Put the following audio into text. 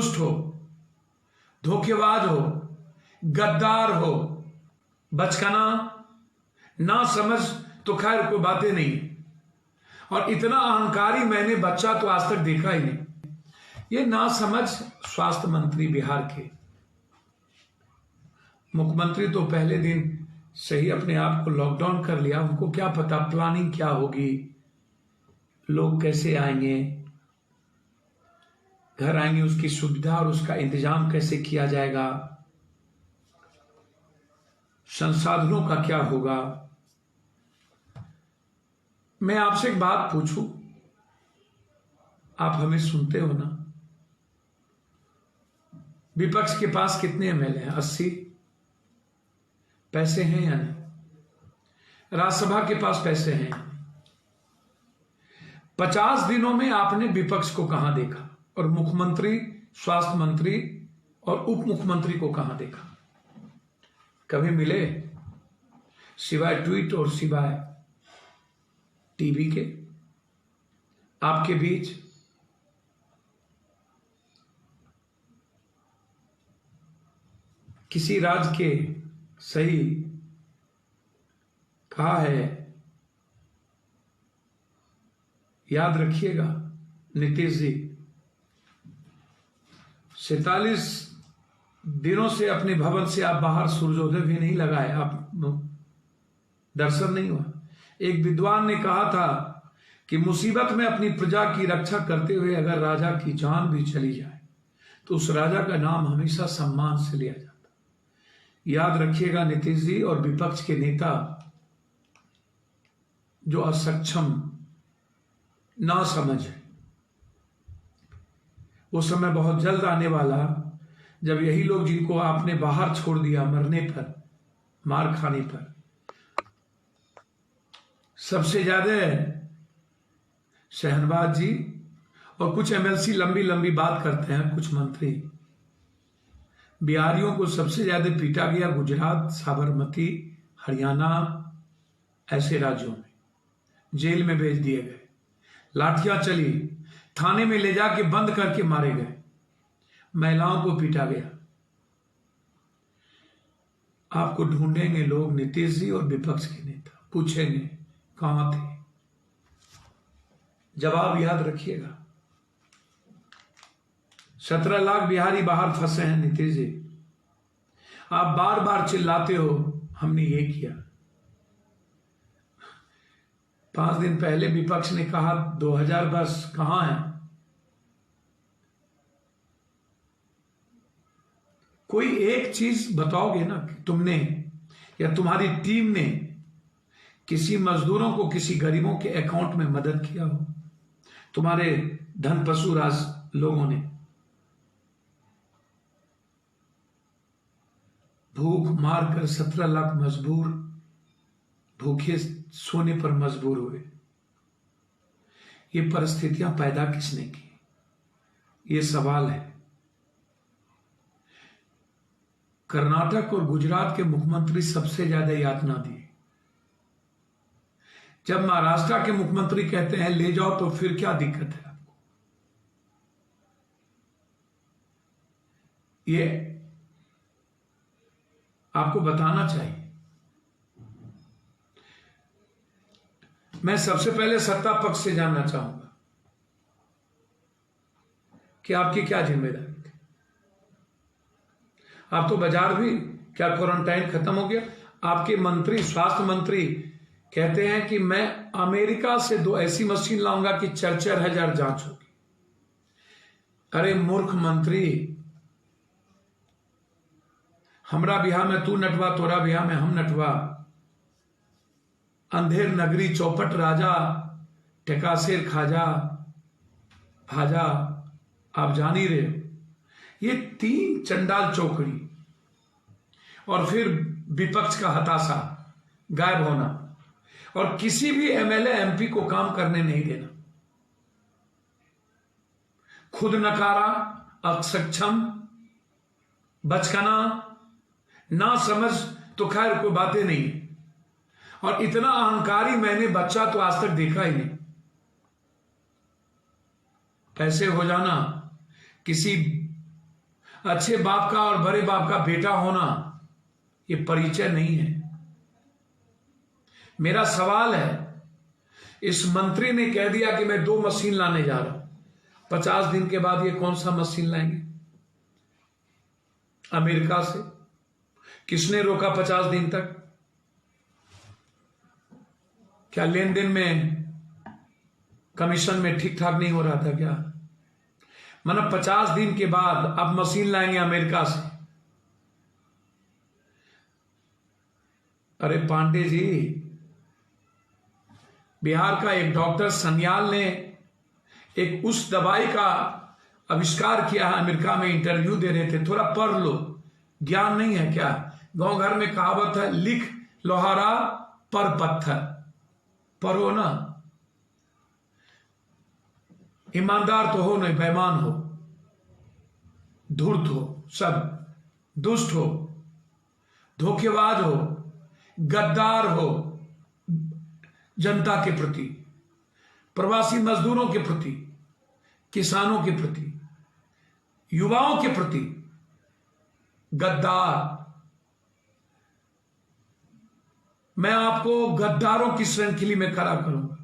दुष्ट हो, धोखेबाज हो, गद्दार हो, बचकाना, ना समझ तो खैर कोई बातें नहीं, और इतना अहंकारी मैंने बच्चा तो आज तक देखा ही नहीं। ये ना समझ स्वास्थ्य मंत्री बिहार के, मुख्यमंत्री तो पहले दिन सही अपने आप को लॉकडाउन कर लिया। उनको क्या पता प्लानिंग क्या होगी, लोग कैसे आएंगे, घर आएंगे, उसकी सुविधा और उसका इंतजाम कैसे किया जाएगा, संसाधनों का क्या होगा। मैं आपसे एक बात पूछूं, आप हमें सुनते हो ना? विपक्ष के पास कितने एमएलए हैं? 80। पैसे हैं या नहीं? राज्यसभा के पास पैसे हैं? 50 दिनों में आपने विपक्ष को कहां देखा? और मुख्यमंत्री, स्वास्थ्य मंत्री और उप मुख्यमंत्री को कहां देखा? कभी मिले? सिवाय ट्वीट और सिवाय टीवी के आपके बीच किसी राज्य के सही कहा है, याद रखिएगा नीतीश जी, 47 दिनों से अपने भवन से आप बाहर सूर्योदय भी नहीं लगाए, आप दर्शन नहीं हुआ। एक विद्वान ने कहा था कि मुसीबत में अपनी प्रजा की रक्षा करते हुए अगर राजा की जान भी चली जाए तो उस राजा का नाम हमेशा सम्मान से लिया जाता। याद रखिएगा नीतीश जी और विपक्ष के नेता जो असक्षम, ना समझ है, वो समय बहुत जल्द आने वाला जब यही लोग जिनको आपने बाहर छोड़ दिया मरने पर, मार खाने पर, सबसे ज्यादा शहनवाज जी और कुछ एमएलसी लंबी लंबी बात करते हैं, कुछ मंत्री, बिहारियों को सबसे ज्यादा पीटा गया गुजरात, साबरमती, हरियाणा, ऐसे राज्यों में जेल में भेज दिए गए, लाठियां चली, थाने में ले जाके बंद करके मारे गए, महिलाओं को पीटा गया। आपको ढूंढेंगे लोग, नीतीश जी और विपक्ष के नेता, पूछेंगे कहां थे। जवाब याद रखिएगा। 17 लाख बिहारी बाहर फंसे हैं नीतीश जी। आप बार बार चिल्लाते हो हमने ये किया। 5 दिन पहले विपक्ष ने कहा 2000 बस कहां है? कोई एक चीज बताओगे ना कि तुमने या तुम्हारी टीम ने किसी मजदूरों को, किसी गरीबों के अकाउंट में मदद किया हो, तुम्हारे धन पशु राज लोगों ने? भूख मारकर 17 लाख मजबूर, भूखे सोने पर मजबूर हुए। ये परिस्थितियां पैदा किसने की? ये सवाल है। कर्नाटक और गुजरात के मुख्यमंत्री सबसे ज्यादा यातना दिए। जब महाराष्ट्र के मुख्यमंत्री कहते हैं ले जाओ तो फिर क्या दिक्कत है आपको? ये आपको बताना चाहिए। मैं सबसे पहले सत्ता पक्ष से जानना चाहूंगा कि आपकी क्या जिम्मेदारी थी? आप तो बाजार भी, क्या क्वारंटाइन खत्म हो गया? आपके मंत्री, स्वास्थ्य मंत्री कहते हैं कि मैं अमेरिका से 2 ऐसी मशीन लाऊंगा कि 4-4 हजार जांच होगी। अरे मूर्ख मंत्री, हमरा बिहार में तू नटवा, तोरा बिहार में हम नटवा। अंधेर नगरी, चौपट राजा, टेकासेर खाजा, भाजा, आप जान ही रहे हो। ये 3 चंडाल चौकड़ी और फिर विपक्ष का हताशा, गायब होना और किसी भी एमएलए एमपी को काम करने नहीं देना। खुद नकारा, असक्षम, बचकाना, ना समझ तो खैर कोई बातें नहीं है, और इतना अहंकारी मैंने बच्चा तो आज तक देखा ही नहीं। पैसे हो जाना, किसी अच्छे बाप का और बड़े बाप का बेटा होना ये परिचय नहीं है। मेरा सवाल है, इस मंत्री ने कह दिया कि मैं 2 मशीन लाने जा रहा हूं, 50 दिन के बाद ये कौन सा मशीन लाएंगे अमेरिका से? किसने रोका 50 दिन तक? क्या लेन देन में, कमीशन में ठीक ठाक नहीं हो रहा था क्या? मतलब 50 दिन के बाद अब मशीन लाएंगे अमेरिका से। अरे पांडे जी, बिहार का एक डॉक्टर सन्याल ने एक उस दवाई का आविष्कार किया है, अमेरिका में इंटरव्यू दे रहे थे, थोड़ा पढ़ लो, ज्ञान नहीं है क्या? गांव घर में कहावत है, लिख लोहारा पर पत्थर, पढ़ो ना। ईमानदार तो हो नहीं, बेईमान हो, धूर्त हो, सब दुष्ट हो, धोखेबाज हो, गद्दार हो जनता के प्रति, प्रवासी मजदूरों के प्रति, किसानों के प्रति, युवाओं के प्रति गद्दार। मैं आपको गद्दारों की श्रृंखला में खड़ा करूंगा।